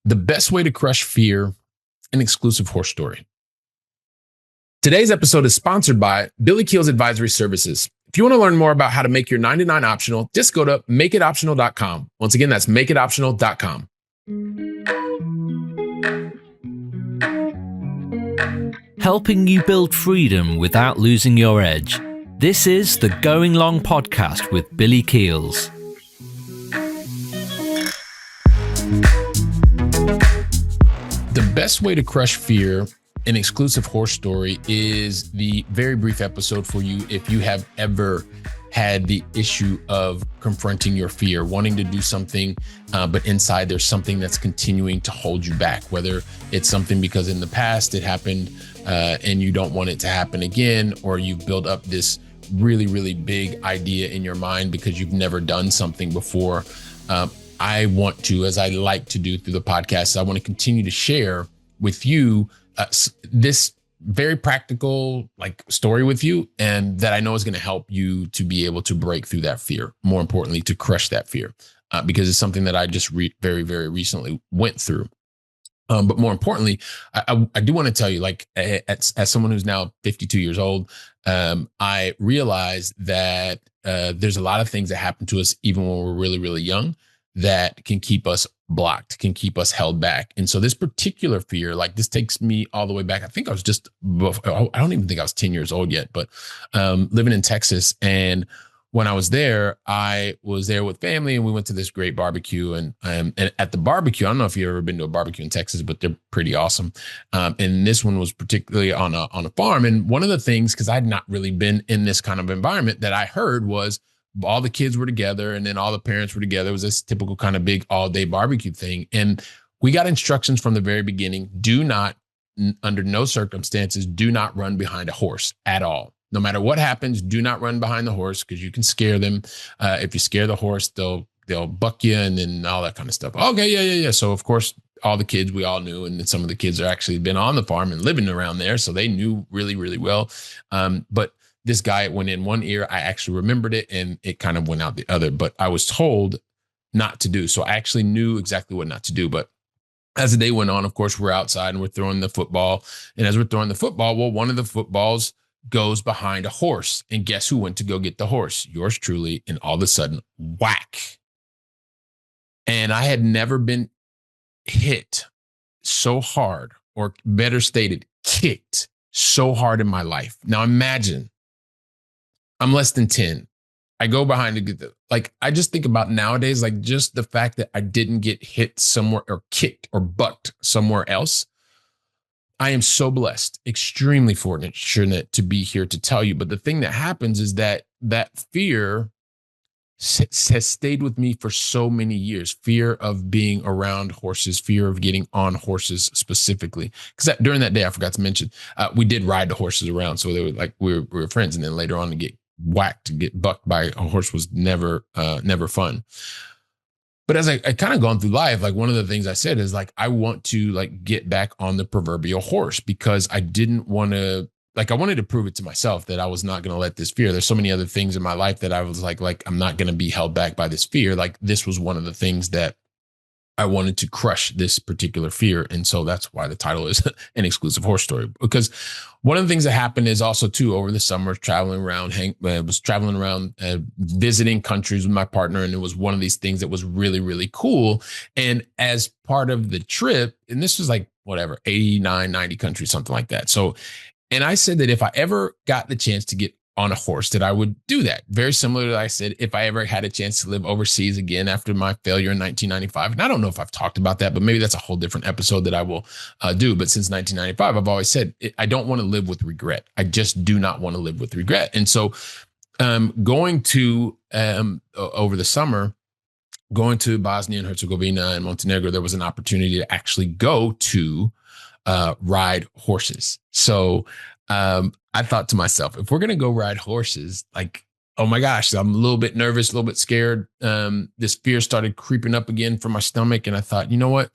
The best way to crush fear, an exclusive horse story. Today's episode is sponsored by Billy Keels Advisory Services. If you want to learn more about how to make your 99 optional, just go to makeitoptional.com. Once again, that's makeitoptional.com. Helping you build freedom without losing your edge. This is the Going Long podcast with Billy Keels. The best way to crush fear, an exclusive horse story, is the very brief episode for you if you have ever had the issue of confronting your fear, wanting to do something, but inside there's something that's continuing to hold you back, whether it's something because in the past it happened and you don't want it to happen again, or you've built up this really, really big idea in your mind because you've never done something before. I want to, as I like to do through the podcast, I want to continue to share with you this very practical story with you, and that I know is going to help you to be able to break through that fear. More importantly, to crush that fear, because it's something that I just very, very recently went through. But more importantly, I do want to tell you, as someone who's now 52 years old, I realized that there's a lot of things that happen to us even when we're really, really young that can keep us blocked, can keep us held back. And so this particular fear, this takes me all the way back. I think I was I don't even think I was 10 years old yet, but living in Texas. And when I was there with family, and we went to this great barbecue. And at the barbecue, I don't know if you've ever been to a barbecue in Texas, but they're pretty awesome. And this one was particularly on a farm. And one of the things, because I'd not really been in this kind of environment, that I heard was all the kids were together and then all the parents were together. It was this typical kind of big all-day barbecue thing. And we got instructions from the very beginning: do not, under no circumstances, do not run behind a horse at all. No matter what happens, do not run behind the horse, because you can scare them. If you scare the horse, they'll buck you and then all that kind of stuff. Okay, yeah. So of course, all the kids, we all knew, and then some of the kids are actually been on the farm and living around there, so they knew really, really well. But this guy went in one ear. I actually remembered it, and it kind of went out the other. But I was told not to do, so I actually knew exactly what not to do. But as the day went on, of course, we're outside and we're throwing the football. And as we're throwing the football, well, one of the footballs goes behind a horse. And guess who went to go get the horse? Yours truly. And all of a sudden, whack. And I had never been hit so hard, or better stated, kicked so hard in my life. Now imagine, I'm less than 10. I go behind to get I just think about nowadays, just the fact that I didn't get hit somewhere or kicked or bucked somewhere else. I am so blessed, extremely fortunate to be here to tell you. But the thing that happens is that fear has stayed with me for so many years. Fear of being around horses, fear of getting on horses specifically. Because during that day, I forgot to mention, we did ride the horses around. So they were we were friends. And then later on, to get whacked, to get bucked by a horse was never fun. But as I kind of gone through life, one of the things I said is I want to get back on the proverbial horse, because I didn't want to, I wanted to prove it to myself that I was not going to let this fear. There's so many other things in my life that I was like I'm not going to be held back by this fear. This was one of the things that I wanted to crush, this particular fear. And so that's why the title is An Exclusive Horse Story. Because one of the things that happened is also too, over the summer, traveling around, visiting countries with my partner. And it was one of these things that was really, really cool. And as part of the trip, and this was 89, 90 countries, something like that. So, and I said that if I ever got the chance to get on a horse, that I would do that. Very similar to, I said, if I ever had a chance to live overseas again after my failure in 1995. And I don't know if I've talked about that, but maybe that's a whole different episode that I will do. But since 1995, I've always said, I don't want to live with regret. I just do not want to live with regret. And so going to, over the summer, going to Bosnia and Herzegovina and Montenegro, there was an opportunity to actually go to ride horses. So I thought to myself, if we're going to go ride horses, oh my gosh, I'm a little bit nervous, a little bit scared. This fear started creeping up again from my stomach. And I thought, you know what?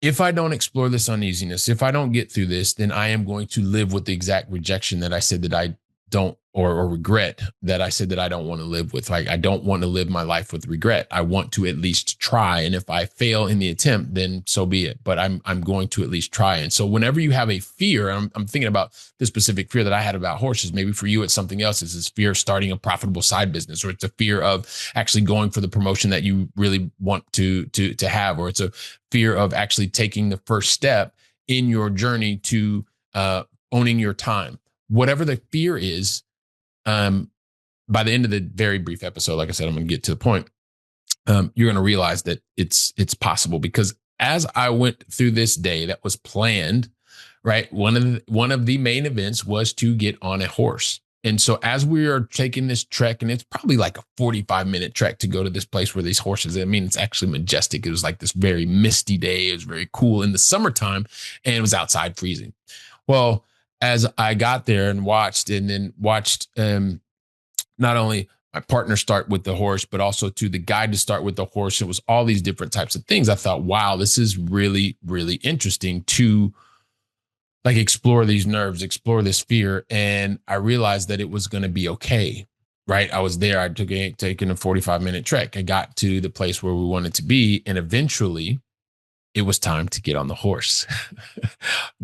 If I don't explore this uneasiness, if I don't get through this, then I am going to live with the exact rejection that I said that I don't or regret that I said that I don't want to live with. Like, I don't want to live my life with regret. I want to at least try. And if I fail in the attempt, then so be it. But I'm going to at least try. And so whenever you have a fear, I'm thinking about the specific fear that I had about horses. Maybe for you, it's something else. It's this fear of starting a profitable side business, or it's a fear of actually going for the promotion that you really want to have, or it's a fear of actually taking the first step in your journey to owning your time. Whatever the fear is, by the end of the very brief episode, like I said, I'm going to get to the point. You're going to realize that it's possible, because as I went through this day that was planned, right, one of the main events was to get on a horse. And so as we are taking this trek, and it's probably like a 45-minute trek to go to this place where these horses, I mean, it's actually majestic. It was like this very misty day. It was very cool in the summertime, and it was outside freezing. Well, as I got there and watched not only my partner start with the horse, but also to the guide to start with the horse, it was all these different types of things. I thought, wow, this is really, really interesting to like explore these nerves, explore this fear. And I realized that it was going to be okay, right? I was there. I taken a 45-minute trek. I got to the place where we wanted to be. And eventually it was time to get on the horse,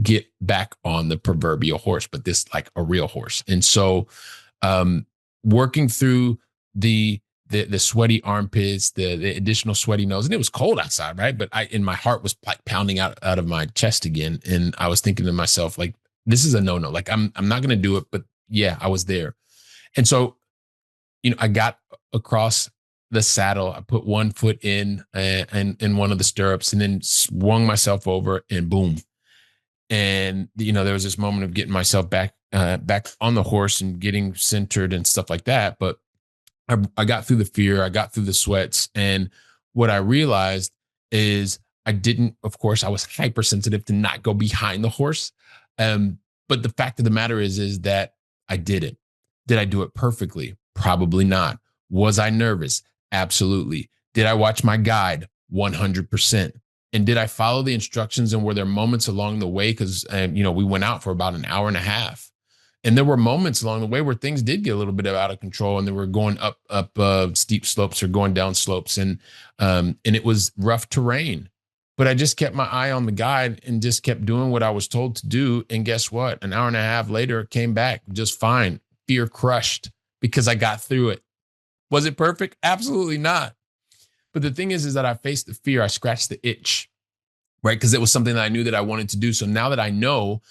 get back on the proverbial horse, but this like a real horse. And so, working through the sweaty armpits, the additional sweaty nose, and it was cold outside, right? But my heart was like pounding out of my chest again. And I was thinking to myself, like, this is a no-no. Like, I'm not going to do it, but yeah, I was there. And so, I got across the saddle. I put one foot in one of the stirrups, and then swung myself over, and boom. And, there was this moment of getting myself back on the horse and getting centered and stuff like that. But I got through the fear. I got through the sweats. And what I realized is of course, I was hypersensitive to not go behind the horse. But the fact of the matter is that I did it. Did I do it perfectly? Probably not. Was I nervous? Absolutely. Did I watch my guide? 100%. And did I follow the instructions? And were there moments along the way? Because, we went out for about an hour and a half. And there were moments along the way where things did get a little bit out of control, and they were going up steep slopes or going down slopes. And it was rough terrain. But I just kept my eye on the guide and just kept doing what I was told to do. And guess what? An hour and a half later, it came back just fine. Fear crushed because I got through it. Was it perfect? Absolutely not. But the thing is that I faced the fear. I scratched the itch, right? Because it was something that I knew that I wanted to do. So now that I know,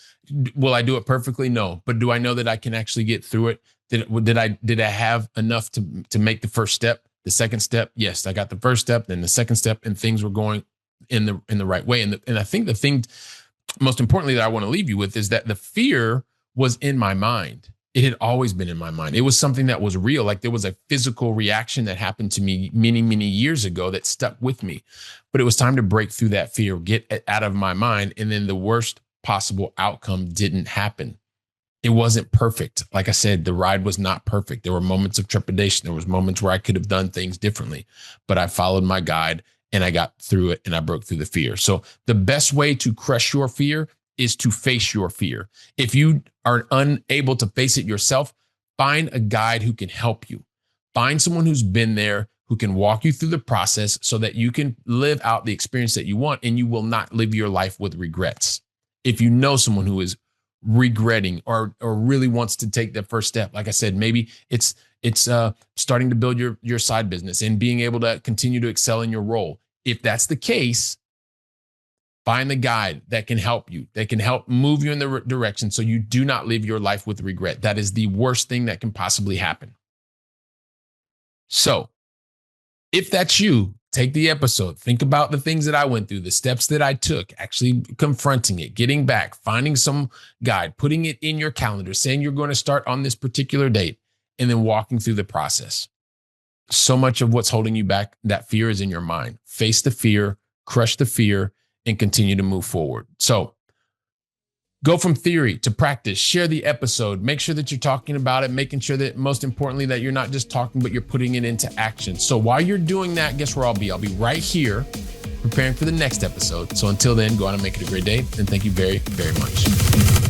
will I do it perfectly? No. But do I know that I can actually get through it? Did I have enough to make the first step? The second step? Yes, I got the first step, then the second step, and things were going in the right way. And I think the thing, most importantly, that I want to leave you with is that the fear was in my mind. It had always been in my mind. It was something that was real. Like, there was a physical reaction that happened to me many, many years ago that stuck with me. But it was time to break through that fear, get it out of my mind. And then the worst possible outcome didn't happen. It wasn't perfect. Like I said, the ride was not perfect. There were moments of trepidation. There was moments where I could have done things differently, but I followed my guide and I got through it and I broke through the fear. So the best way to crush your fear is to face your fear. If you are unable to face it yourself, find a guide who can help you. Find someone who's been there, who can walk you through the process so that you can live out the experience that you want, and you will not live your life with regrets. If you know someone who is regretting or really wants to take that first step, like I said, maybe it's starting to build your side business and being able to continue to excel in your role. If that's the case, find the guide that can help you, that can help move you in the direction so you do not live your life with regret. That is the worst thing that can possibly happen. So if that's you, take the episode, think about the things that I went through, the steps that I took, actually confronting it, getting back, finding some guide, putting it in your calendar, saying you're going to start on this particular date, and then walking through the process. So much of what's holding you back, that fear is in your mind. Face the fear, crush the fear, and continue to move forward. So go from theory to practice, share the episode, make sure that you're talking about it, making sure that, most importantly, that you're not just talking, but you're putting it into action. So while you're doing that, guess where I'll be? I'll be right here preparing for the next episode. So until then, go out and make it a great day. And thank you very, very much.